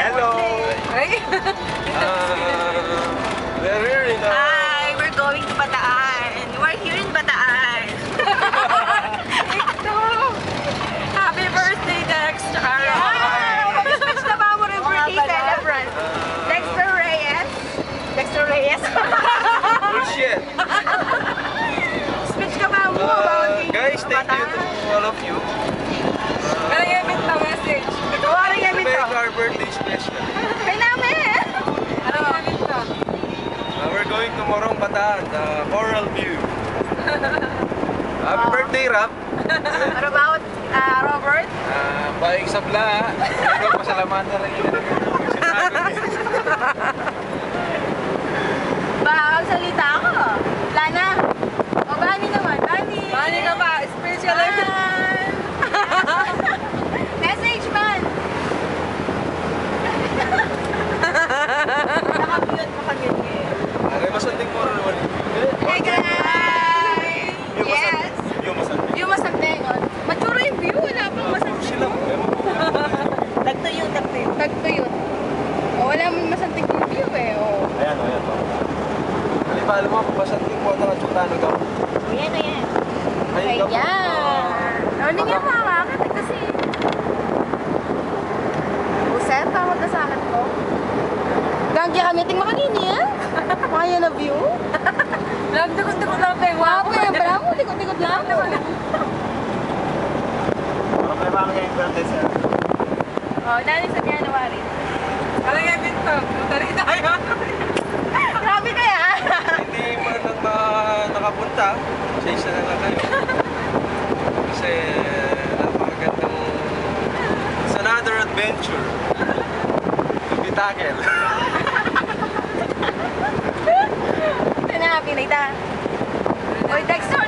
Hello. Ay. We're here in Hi, we're going to Bataan. We're here in Bataan. Ito. Happy birthday, Dexter. Speech na ba mo rin birthday celebrant? Dexter Reyes. Dexter Reyes. bullshit. Speech ka ba mo about Guys, thank you to all of you. Ano yung event na message? Ito, ano yung event Make to? our birthday special. Kay namin! Ano yung event to? We're going to Morong Bataan, the Coral View. Happy birthday, Rap. What about Robert? Baing sabla. Ikaw, pasalamatan lang yun. Ba, salita ako. Lana. O, Bani naman. Bani. Bani ka ba? Special message man. Nakamute mo kami. Aray, masanting mo rin naman. Hey guys! Yes! Yung masanting. Yung masanteng. Matsura yung view. Wala pang masanteng. Sila mo. Tagto yun. Tagto yun. O, wala mong masanteng yung view eh. O. Ayan, ayan. Halimbawa, alam mo, kung masanting mo, nakachutano ka. Ayan, ayan. Ay, yan. O, hindi nga makakakit kasi. Buset, tawag na sa akin ko. Ganggi kami, tingnan ka din yan. Kaya na view. Tikot-tikot lang kayo. Wapo eh, bala mo, tikot-tikot lang. Problema ang yung birthday, sir. O, dali sa January. Ano yung event to? Tari tayo. Grabe kaya. Hindi man lang nakapunta, change na lang kayo. Kasi napakagandang it's another adventure to be tackled. Sinabi na ita. Oy, Dexter,